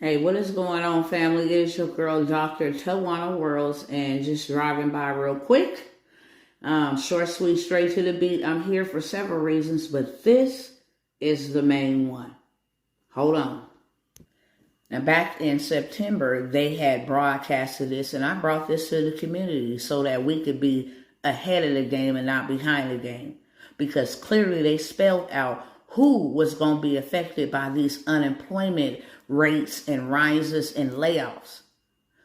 Hey, what is going on, family? It's your girl, Dr. Tawana Worlds, and just driving by real quick. Short, sweet, straight to the beat. I'm here for several reasons, but this is the main one. Hold on. Now, back in September, they had broadcasted this, and I brought this to the community so that we could be ahead of the game and not behind the game. Because clearly they spelled out who was going to be affected by these unemployment rates and rises and layoffs.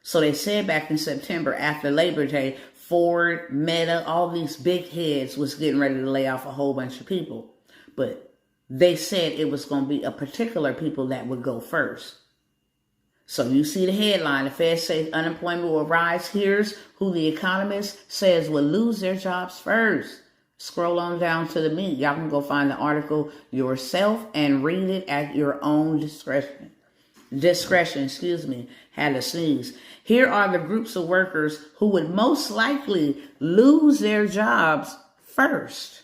So they said back in September after Labor Day, Ford, Meta, all these big heads was getting ready to lay off a whole bunch of people. But they said it was going to be a particular people that would go first. So you see the headline, the Fed says unemployment will rise. Here's who the economist says will lose their jobs first. Scroll on down to the meat. Y'all can go find the article yourself and read it at your own discretion. Had a sneeze. Here are the groups of workers who would most likely lose their jobs first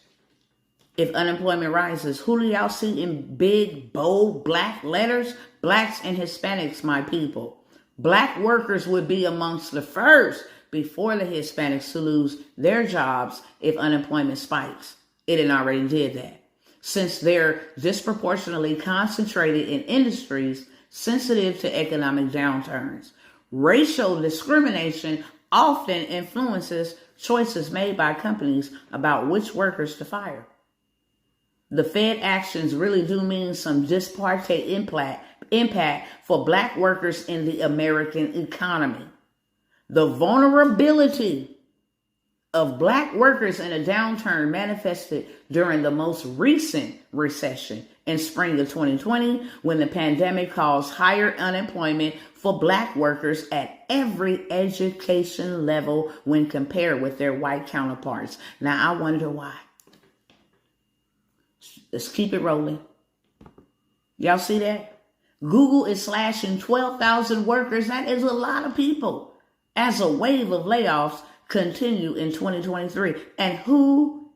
if unemployment rises. Who do y'all see in big, bold, black letters? Blacks and Hispanics, my people. Black workers would be amongst the first before the Hispanics to lose their jobs if unemployment spikes. It had already did that. Since they're disproportionately concentrated in industries sensitive to economic downturns, racial discrimination often influences choices made by companies about which workers to fire. The Fed actions really do mean some disparate impact for black workers in the American economy. The vulnerability of black workers in a downturn manifested during the most recent recession in spring of 2020, when the pandemic caused higher unemployment for black workers at every education level when compared with their white counterparts. Now, I wonder why. Let's keep it rolling. Y'all see that? Google is slashing 12,000 workers. That is a lot of people. As a wave of layoffs continue in 2023. And who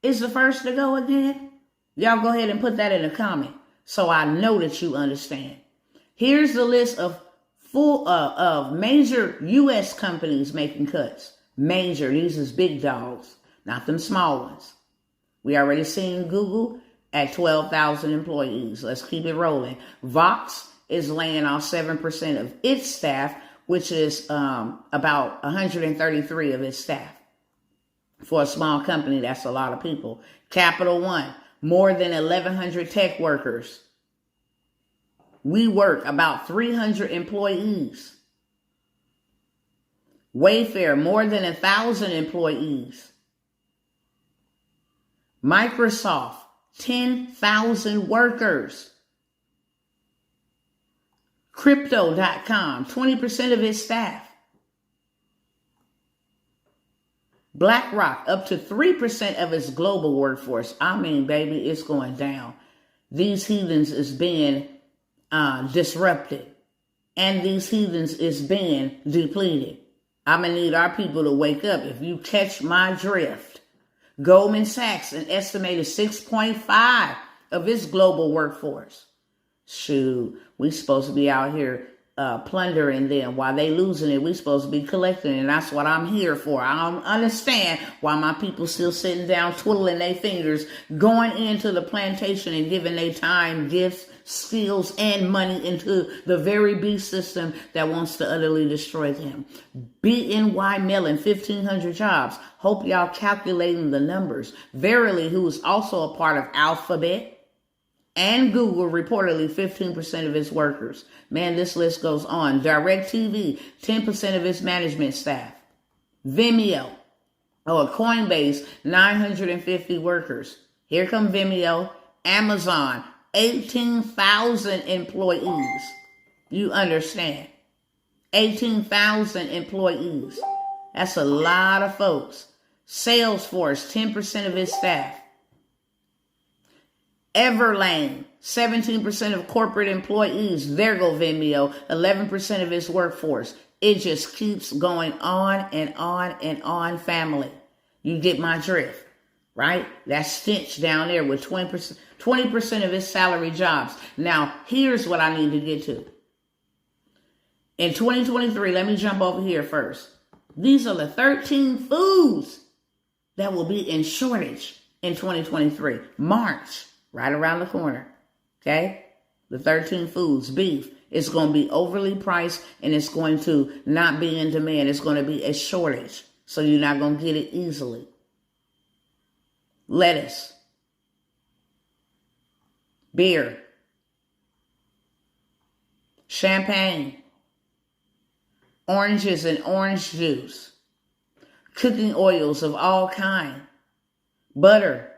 is the first to go again? Y'all go ahead and put that in a comment so I know that you understand. Here's the list of major U.S. companies making cuts. Major, these is big dogs, not them small ones. We already seen Google at 12,000 employees. Let's keep it rolling. Vox is laying off 7% of its staff, which is about 133 of its staff. For a small company, that's a lot of people. Capital One, more than 1,100 tech workers. WeWork, about 300 employees. Wayfair, more than 1,000 employees. Microsoft, 10,000 workers. Crypto.com, 20% of its staff. BlackRock, up to 3% of its global workforce. I mean, baby, it's going down. These heathens is being disrupted. And these heathens is being depleted. I'm going to need our people to wake up. If you catch my drift. Goldman Sachs, an estimated 6.5 of its global workforce. Shoot, we supposed to be out here plundering them. While they losing it, we supposed to be collecting it. And that's what I'm here for. I don't understand why my people still sitting down, twiddling their fingers, going into the plantation and giving their time, gifts, skills, and money into the very beast system that wants to utterly destroy them. BNY Mellon, 1,500 jobs. Hope y'all calculating the numbers. Verily, who is also a part of Alphabet and Google, reportedly 15% of its workers. Man, this list goes on. DirecTV, 10% of its management staff. Venmo, Coinbase, 950 workers. Here come Venmo. Amazon, 18,000 employees. You understand? 18,000 employees. That's a lot of folks. Salesforce, 10% of its staff. Everlane, 17% of corporate employees. There go Venmo, 11% of its workforce. It just keeps going on and on and on, family. You get my drift, right? That stench down there with 20% 20% of it's salary jobs. Now, here's what I need to get to. In 2023, let me jump over here first. These are the 13 foods that will be in shortage in 2023. March, right around the corner. Okay? The 13 foods, beef, it's going to be overly priced and it's going to not be in demand. It's going to be a shortage. So you're not going to get it easily. Lettuce, beer, champagne, oranges and orange juice, cooking oils of all kind, butter,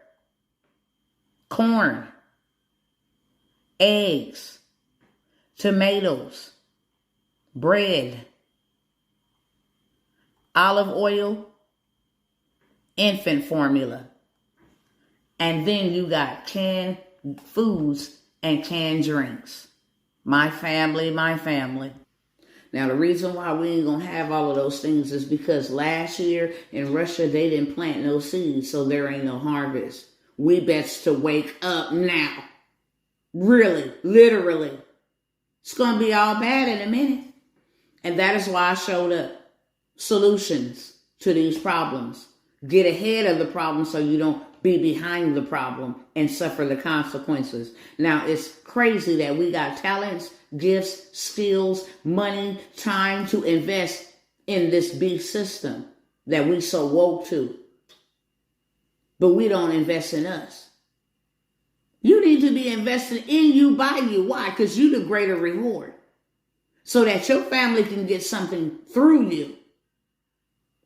corn, eggs, tomatoes, bread, olive oil, infant formula. And then you got canned foods and canned drinks. My family, my family. Now, the reason why we ain't going to have all of those things is because last year in Russia, they didn't plant no seeds, so there ain't no harvest. We best to wake up now. Really, literally. It's going to be all bad in a minute. And that is why I showed up. Solutions to these problems. Get ahead of the problem so you don't be behind the problem and suffer the consequences. Now, it's crazy that we got talents, gifts, skills, money, time to invest in this beast system that we so woke to. But we don't invest in us. You need to be invested in you, by you. Why? Because you're the greater reward. So that your family can get something through you.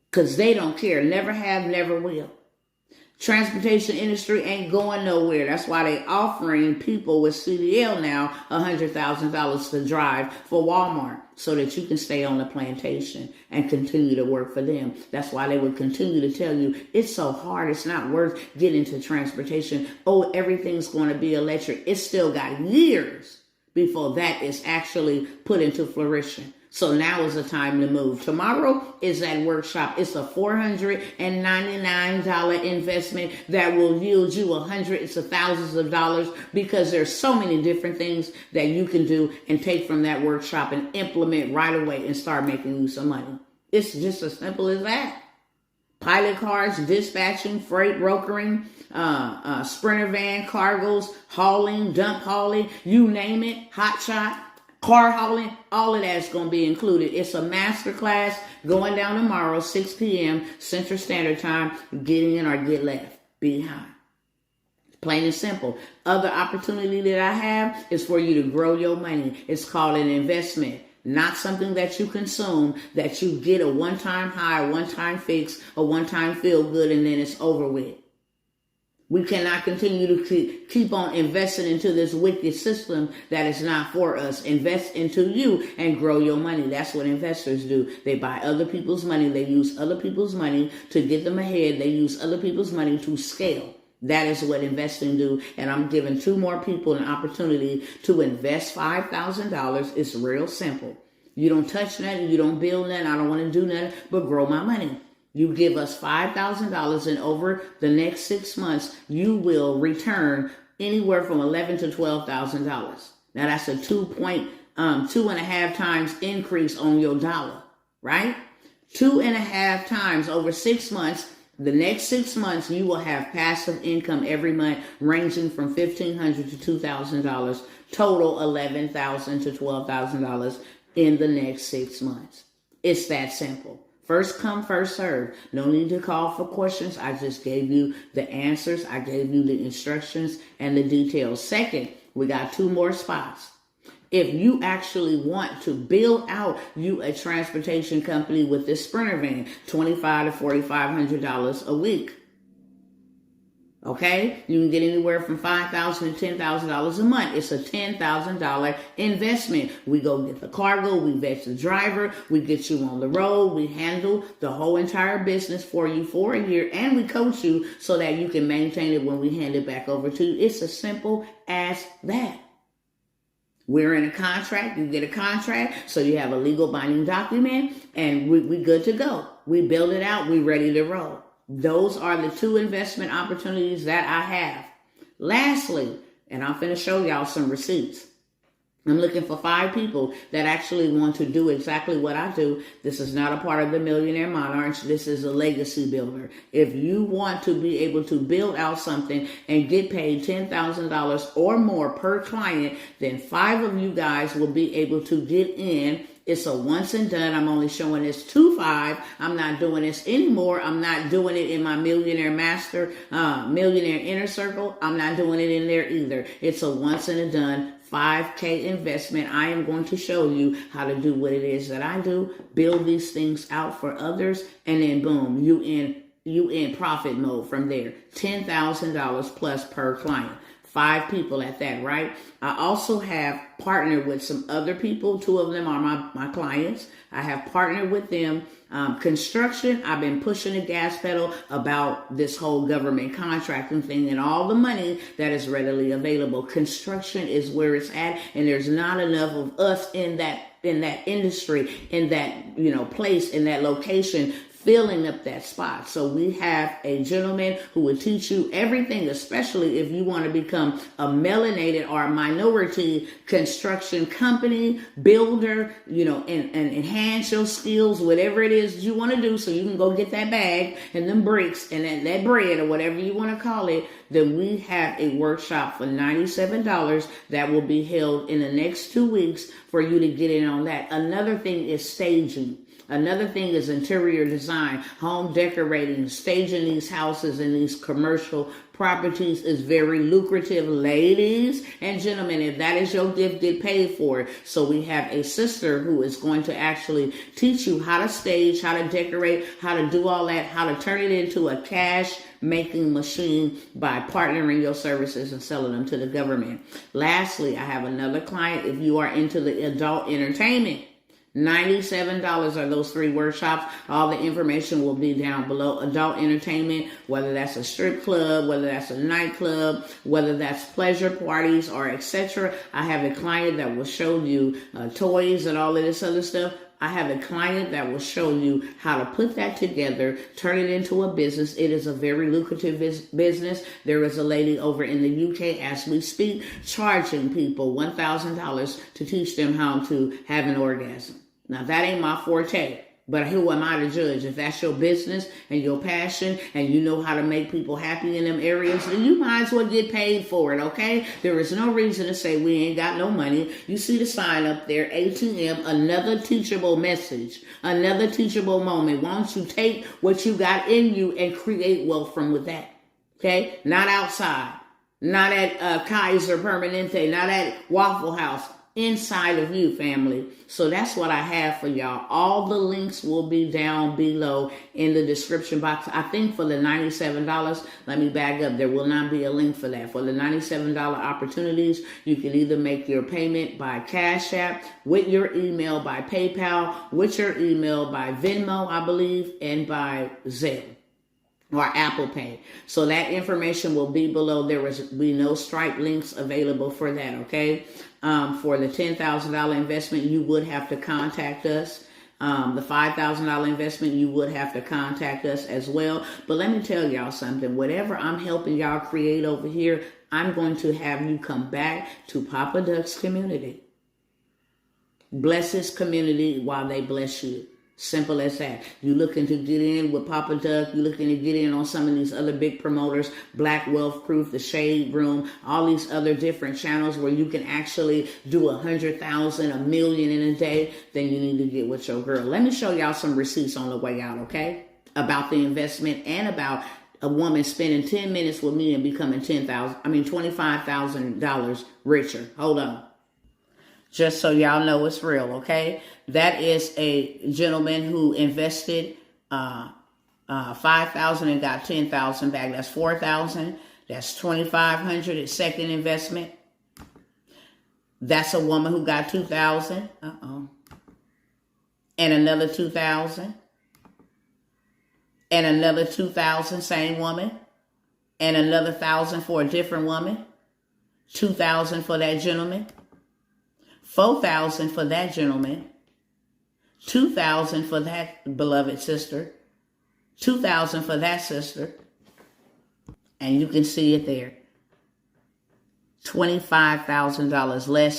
Because they don't care. Never have, never will. Transportation industry ain't going nowhere. That's why they offering people with CDL now $100,000 to drive for Walmart so that you can stay on the plantation and continue to work for them. That's why they would continue to tell you it's so hard. It's not worth getting into transportation. Oh, everything's going to be electric. It's still got years before that is actually put into fruition. So now is the time to move. Tomorrow is that workshop. It's a $499 investment that will yield you hundreds of thousands of dollars because there's so many different things that you can do and take from that workshop and implement right away and start making you some money. It's just as simple as that. Pilot cars, dispatching, freight brokering, sprinter van, cargoes, hauling, dump hauling, you name it, hot shot. Car hauling, all of that's going to be included. It's a master class going down tomorrow, 6 p.m. Central Standard Time. Get in or get left. Behind. Plain and simple. Other opportunity that I have is for you to grow your money. It's called an investment. Not something that you consume, that you get a one-time high, a one-time fix, a one-time feel good, and then it's over with. We cannot continue to keep on investing into this wicked system that is not for us. Invest into you and grow your money. That's what investors do. They buy other people's money. They use other people's money to get them ahead. They use other people's money to scale. That is what investing do. And I'm giving 2 more people an opportunity to invest $5,000. It's real simple. You don't touch nothing. You don't build nothing. I don't want to do nothing but grow my money. You give us $5,000 and over the next 6 months, you will return anywhere from $11,000 to $12,000. Now that's a 2.5 times increase on your dollar, right? 2.5 times over 6 months. The next 6 months, you will have passive income every month ranging from $1,500 to $2,000, total $11,000 to $12,000 in the next 6 months. It's that simple. First come, first serve. No need to call for questions. I just gave you the answers. I gave you the instructions and the details. Second, we got 2 more spots. If you actually want to build out you a transportation company with this Sprinter van, $2,500 to $4,500 a week. Okay, you can get anywhere from $5,000 to $10,000 a month. It's a $10,000 investment. We go get the cargo, we vet the driver, we get you on the road, we handle the whole entire business for you for a year, and we coach you so that you can maintain it when we hand it back over to you. It's as simple as that. We're in a contract. You get a contract, so you have a legal binding document, and we good to go. We build it out. We ready to roll. Those are the 2 investment opportunities that I have. Lastly, And I'm finna show y'all some receipts. I'm looking for 5 people that actually want to do exactly what I do. This is not a part of the Millionaire Monarchs. This is a legacy builder. If you want to be able to build out something and get paid $10,000 or more per client, then 5 of you guys will be able to get in. It's a once and done. I'm only showing this to 5. I'm not doing this anymore. I'm not doing it in my Millionaire Millionaire Inner Circle. I'm not doing it in there either. It's a once and a done. 5K investment. I am going to show you how to do what it is that I do, build these things out for others, and then boom, you in profit mode from there. $10,000 plus per client. 5 people at that, right? I also have partnered with some other people. 2 of them are my clients. I have partnered with them. Construction, I've been pushing the gas pedal about this whole government contracting thing and all the money that is readily available. Construction is where it's at, and there's not enough of us in that industry, in that place, in that location, filling up that spot. So we have a gentleman who will teach you everything, especially if you want to become a melanated or a minority construction company builder, and enhance your skills, whatever it is you want to do, so you can go get that bag and them bricks and that bread or whatever you want to call it. Then we have a workshop for $97 that will be held in the next 2 weeks for you to get in on that. Another thing is staging. Another thing is interior design, home decorating, staging these houses and these commercial properties is very lucrative. Ladies and gentlemen, if that is your gift, get paid for it. So we have a sister who is going to actually teach you how to stage, how to decorate, how to do all that, how to turn it into a cash making machine by partnering your services and selling them to the government. Lastly, I have another client. If you are into the adult entertainment, $97 are those 3 workshops. All the information will be down below. Adult entertainment, whether that's a strip club, whether that's a nightclub, whether that's pleasure parties or etc. I have a client that will show you toys and all of this other stuff. I have a client that will show you how to put that together, turn it into a business. It is a very lucrative business. There is a lady over in the UK as we speak charging people $1,000 to teach them how to have an orgasm. Now, that ain't my forte, but who am I to judge? If that's your business and your passion and you know how to make people happy in them areas, then you might as well get paid for it, okay? There is no reason to say we ain't got no money. You see the sign up there, ATM, another teachable message, another teachable moment. Why don't you take what you got in you and create wealth from with that, okay? Not outside, not at Kaiser Permanente, not at Waffle House. Inside of you, family. So that's what I have for y'all. All the links will be down below in the description box. I think for the $97, let me back up. There will not be a link for that. For the $97 opportunities, you can either make your payment by Cash App, with your email by PayPal, with your email by Venmo, I believe, and by Zelle or Apple Pay. So that information will be below. There will be no Stripe links available for that, okay? For the $10,000 investment, you would have to contact us. The $5,000 investment, you would have to contact us as well. But let me tell y'all something. Whatever I'm helping y'all create over here, I'm going to have you come back to Papa Duck's community. Bless his community while they bless you. Simple as that. You looking to get in with Papa Duck. You looking to get in on some of these other big promoters, Black Wealth Proof, The Shade Room, all these other different channels where you can actually do 100,000, $1 million in a day. Then you need to get with your girl. Let me show y'all some receipts on the way out, okay? About the investment and about a woman spending 10 minutes with me and becoming $25,000 richer. Hold on. Just so y'all know it's real, okay? That is a gentleman who invested $5,000 and got $10,000 back. That's $4,000. That's $2,500 at second investment. That's a woman who got $2,000. And another $2,000. And another $2,000, same woman. And another $1,000 for a different woman. $2,000 for that gentleman. $4,000 for that gentleman, $2,000 for that beloved sister, $2,000 for that sister, and you can see it there. $25,000 less.